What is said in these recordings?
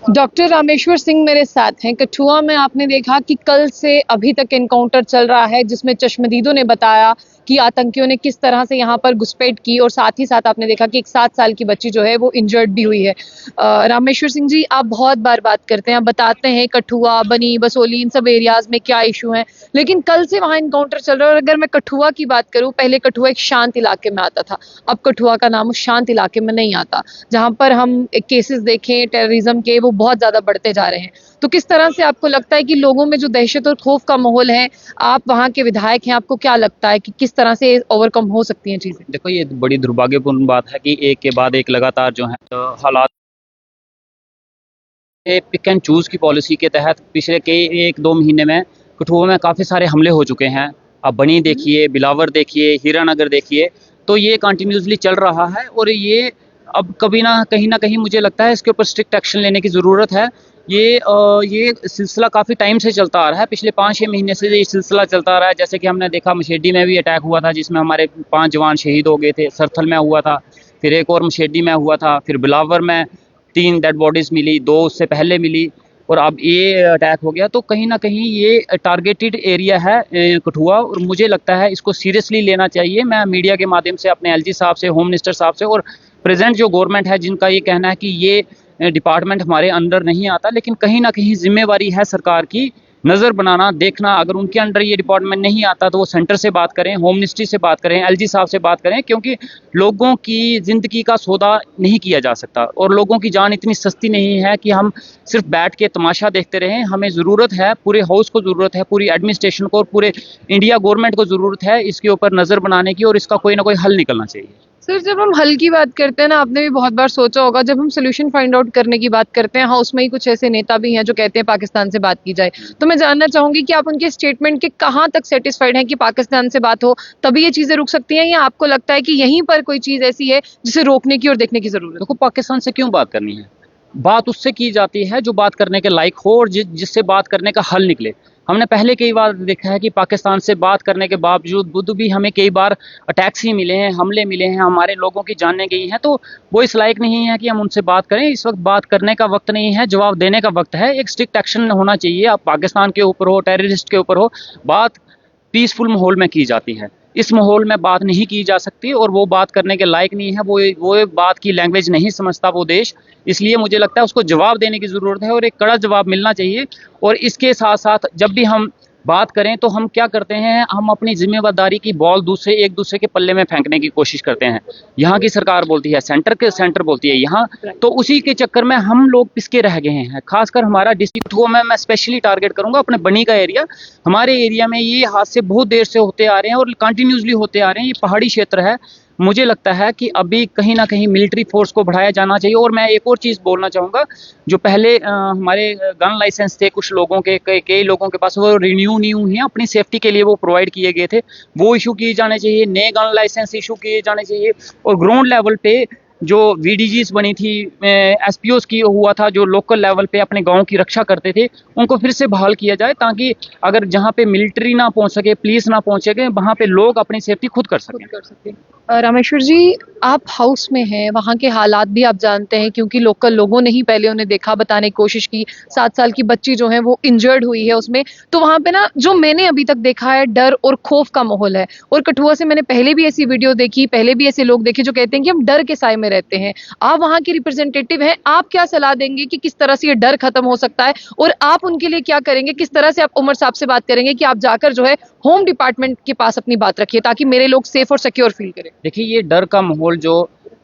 Doctor Rameshwar Singh मेरे साथ हैं। कठुआ में आपने देखा कि कल से अभी तक एनकाउंटर चल रहा है, जिसमें चश्मदीदों ने बताया कि आतंकियों ने किस तरह से यहाँ पर घुसपैठ की, और साथ ही साथ आपने देखा कि एक 7 साल की बच्ची जो है वो इंजर्ड भी हुई है। रामेश्वर सिंह जी, आप बहुत बार बात करते हैं, आप बताते हैं कठुआ, बनी, बसोली, इन सब एरियाज में क्या इशू हैं, लेकिन कल से वहाँ एनकाउंटर चल रहा है। और अगर मैं कठुआ की बात करूँ, पहले कठुआ एक शांत इलाके में आता था, अब कठुआ का नाम उस शांत इलाके में नहीं आता, जहाँ पर हम केसेस देखें टेररिज्म के, वो बहुत ज्यादा बढ़ते जा रहे हैं। तो किस तरह से आपको लगता है कि लोगों में जो दहशत और खौफ का माहौल है, आप वहाँ के विधायक हैं, आपको क्या लगता है कि किस तरह से ओवरकम हो सकती हैं चीजें? देखो, ये बड़ी दुर्भाग्यपूर्ण बात है कि एक के बाद एक लगातार जो है हालात पिक एंड चूज की पॉलिसी के तहत पिछले कई 1-2 महीने में कठुआ में काफ़ी सारे हमले हो चुके हैं। अब बनी देखिए, बिलावर देखिए, हीरानगर देखिए, तो ये कंटिन्यूसली चल रहा है और ये अब कभी ना कहीं मुझे लगता है इसके ऊपर स्ट्रिक्ट एक्शन लेने की ज़रूरत है। ये सिलसिला काफ़ी टाइम से चलता आ रहा है, पिछले 5-6 महीने से ये सिलसिला चलता आ रहा है। जैसे कि हमने देखा मशेडी में भी अटैक हुआ था, जिसमें हमारे 5 जवान शहीद हो गए थे। सरथल में हुआ था, फिर एक और मशेडी में हुआ था, फिर बिलावर में 3 डेड बॉडीज़ मिली, 2 उससे पहले मिली और अब ये अटैक हो गया। तो कहीं न कहीं ये टारगेटेड एरिया है कठुआ, और मुझे लगता है इसको सीरियसली लेना चाहिए। मैं मीडिया के माध्यम से अपने एलजी साहब से, होम मिनिस्टर साहब से और प्रेजेंट जो गवर्नमेंट है, जिनका ये कहना है कि ये डिपार्टमेंट हमारे अंडर नहीं आता, लेकिन कहीं न कहीं ज़िम्मेवारी है सरकार की नज़र बनाना, देखना। अगर उनके अंडर ये डिपार्टमेंट नहीं आता तो वो सेंटर से बात करें, होम मिनिस्ट्री से बात करें, एलजी साहब से बात करें, क्योंकि लोगों की ज़िंदगी का सौदा नहीं किया जा सकता और लोगों की जान इतनी सस्ती नहीं है कि हम सिर्फ बैठ के तमाशा देखते रहें। हमें ज़रूरत है, पूरे हाउस को ज़रूरत है, पूरी एडमिनिस्ट्रेशन को और पूरे इंडिया गवर्नमेंट को ज़रूरत है इसके ऊपर नज़र बनाने की, और इसका कोई ना कोई हल निकलना चाहिए। सर, जब हम हल की बात करते हैं ना, आपने भी बहुत बार सोचा होगा, जब हम सोल्यूशन फाइंड आउट करने की बात करते हैं, हाँ, उसमें ही कुछ ऐसे नेता भी हैं जो कहते हैं पाकिस्तान से बात की जाए। तो मैं जानना चाहूंगी कि आप उनके स्टेटमेंट के कहाँ तक सेटिस्फाइड हैं कि पाकिस्तान से बात हो तभी ये चीजें रुक सकती हैं, या आपको लगता है कि यहीं पर कोई चीज ऐसी है जिसे रोकने की और देखने की जरूरत है? देखो, पाकिस्तान से क्यों बात करनी है? बात उससे की जाती है जो बात करने के लायक हो और जिससे बात करने का हल निकले। हमने पहले कई बार देखा है कि पाकिस्तान से बात करने के बावजूद भी हमें कई बार अटैक्स ही मिले हैं, हमले मिले हैं, हमारे लोगों की जानें गई हैं। तो वो इस लायक नहीं है कि हम उनसे बात करें। इस वक्त बात करने का वक्त नहीं है, जवाब देने का वक्त है। एक स्ट्रिक्ट एक्शन होना चाहिए, अब पाकिस्तान के ऊपर हो, टेररिस्ट के ऊपर हो। बात पीसफुल माहौल में की जाती है, इस माहौल में बात नहीं की जा सकती और वो बात करने के लायक नहीं है। वो बात की लैंग्वेज नहीं समझता वो देश, इसलिए मुझे लगता है उसको जवाब देने की ज़रूरत है और एक कड़ा जवाब मिलना चाहिए। और इसके साथ साथ जब भी हम बात करें तो हम क्या करते हैं, हम अपनी जिम्मेदारी की बॉल एक दूसरे के पल्ले में फेंकने की कोशिश करते हैं। यहाँ की सरकार बोलती है सेंटर बोलती है यहाँ, तो उसी के चक्कर में हम लोग पिसके रह गए हैं। खासकर हमारा डिस्ट्रिक्ट हुआ, मैं स्पेशली टारगेट करूंगा अपने बनी का एरिया। हमारे एरिया में ये हादसे बहुत देर से होते आ रहे हैं और कंटिन्यूसली होते आ रहे हैं। ये पहाड़ी क्षेत्र है, मुझे लगता है कि अभी कहीं ना कहीं मिलिट्री फोर्स को बढ़ाया जाना चाहिए। और मैं एक और चीज़ बोलना चाहूँगा, जो पहले हमारे गन लाइसेंस थे कुछ लोगों के, कई लोगों के पास, वो रिन्यू नहीं हुए हैं, अपनी सेफ्टी के लिए वो प्रोवाइड किए गए थे, वो इशू किए जाने चाहिए। नए गन लाइसेंस इशू किए जाने चाहिए और ग्राउंड लेवल पे जो वीडीजीज बनी थी, एसपीओस की हुआ था, जो लोकल लेवल पे अपने गांव की रक्षा करते थे, उनको फिर से बहाल किया जाए, ताकि अगर जहां पे मिलिट्री ना पहुंच सके, पुलिस ना पहुंच सके, वहां पे लोग अपनी सेफ्टी खुद कर सकें। रामेश्वर जी, आप हाउस में हैं, वहाँ के हालात भी आप जानते हैं, क्योंकि लोकल लोगों ने ही पहले उन्हें देखा, बताने की कोशिश की। 7 साल की बच्ची जो है वो इंजर्ड हुई है उसमें। तो वहाँ पे ना, जो मैंने अभी तक देखा है, डर और खौफ का माहौल है। और कठुआ से मैंने पहले भी ऐसी वीडियो देखी, पहले भी ऐसे लोग देखे जो कहते हैं कि हम डर के साए में रहते हैं। आप वहाँ के रिप्रेजेंटेटिव हैं, आप क्या सलाह देंगे कि किस तरह से ये डर खत्म हो सकता है, और आप उनके लिए क्या करेंगे? किस तरह से आप उमर साहब से बात करेंगे कि आप जाकर जो है होम डिपार्टमेंट के पास अपनी बात रखिए, ताकि मेरे लोग सेफ और सिक्योर फील करें? देखिए, ये डर का माहौल जो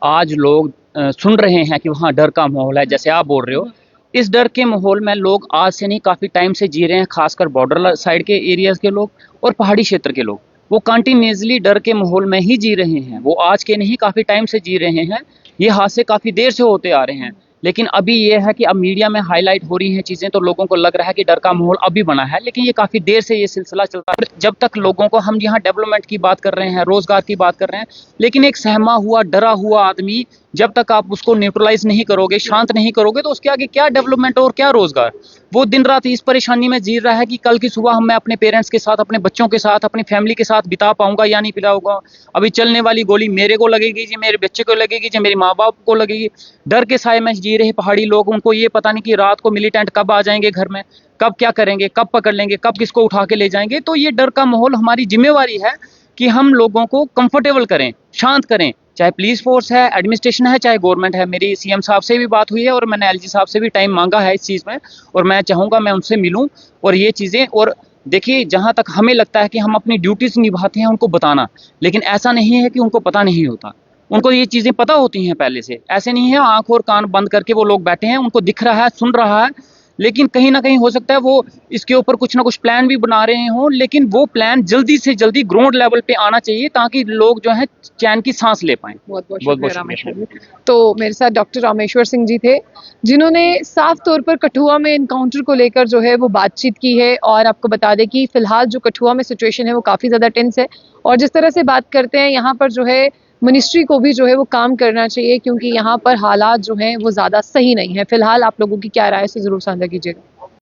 आज लोग सुन रहे हैं कि वहाँ डर का माहौल है, जैसे आप बोल रहे हो, इस डर के माहौल में लोग आज से नहीं, काफ़ी टाइम से जी रहे हैं। खासकर बॉर्डर साइड के एरियाज़ के लोग और पहाड़ी क्षेत्र के लोग, वो कंटिन्यूसली डर के माहौल में ही जी रहे हैं। वो आज के नहीं, काफ़ी टाइम से जी रहे हैं। ये हादसे काफ़ी देर से होते आ रहे हैं, लेकिन अभी ये है कि अब मीडिया में हाईलाइट हो रही हैं चीज़ें, तो लोगों को लग रहा है कि डर का माहौल अभी बना है, लेकिन ये काफ़ी देर से ये सिलसिला चलता है। जब तक लोगों को, हम यहाँ डेवलपमेंट की बात कर रहे हैं, रोज़गार की बात कर रहे हैं, लेकिन एक सहमा हुआ, डरा हुआ आदमी जब तक आप उसको न्यूट्रलाइज नहीं करोगे, शांत नहीं करोगे, तो उसके आगे क्या डेवलपमेंट और क्या रोजगार। वो दिन रात इस परेशानी में जी रहा है कि कल की सुबह मैं अपने पेरेंट्स के साथ, अपने बच्चों के साथ, अपनी फैमिली के साथ बिता पाऊंगा या नहीं बिताऊंगा। अभी चलने वाली गोली मेरे को लगेगी जी, मेरे बच्चे को लगेगी जी, मेरे माँ बाप को लगेगी। डर के साए में जी रहे पहाड़ी लोग, उनको ये पता नहीं कि रात को मिलिटेंट कब आ जाएंगे घर में, कब क्या करेंगे, कब पकड़ लेंगे, कब किसको उठा के ले जाएंगे। तो ये डर का माहौल, हमारी जिम्मेवारी है कि हम लोगों को कंफर्टेबल करें, शांत करें, चाहे पुलिस फोर्स है, एडमिनिस्ट्रेशन है, चाहे गवर्नमेंट है। मेरी सीएम साहब से भी बात हुई है और मैंने एलजी साहब से भी टाइम मांगा है इस चीज़ में, और मैं चाहूँगा मैं उनसे मिलूँ और ये चीज़ें। और देखिए, जहाँ तक हमें लगता है कि हम अपनी ड्यूटीज़ निभाते हैं उनको बताना, लेकिन ऐसा नहीं है कि उनको पता नहीं होता। उनको ये चीज़ें पता होती हैं पहले से। ऐसे नहीं है आँख और कान बंद करके वो लोग बैठे हैं, उनको दिख रहा है, सुन रहा है, लेकिन कहीं न कहीं हो सकता है वो इसके ऊपर कुछ ना कुछ प्लान भी बना रहे हों, लेकिन वो प्लान जल्दी से जल्दी ग्राउंड लेवल पे आना चाहिए ताकि लोग जो है चैन की सांस ले पाएँ। बहुत-बहुत बहुत-बहुत शुक्रिया शुक्रिया। रामेश्वर जी। तो मेरे साथ डॉक्टर रामेश्वर सिंह जी थे, जिन्होंने साफ तौर पर कठुआ में एनकाउंटर को लेकर जो है वो बातचीत की है। और आपको बता दें कि फिलहाल जो कठुआ में सिचुएशन है वो काफ़ी ज़्यादा टेंस है, और जिस तरह से बात करते हैं यहाँ पर जो है मिनिस्ट्री को भी जो है वो काम करना चाहिए, क्योंकि यहाँ पर हालात जो हैं वो ज़्यादा सही नहीं है। फिलहाल आप लोगों की क्या राय है, इसे ज़रूर साझा कीजिएगा।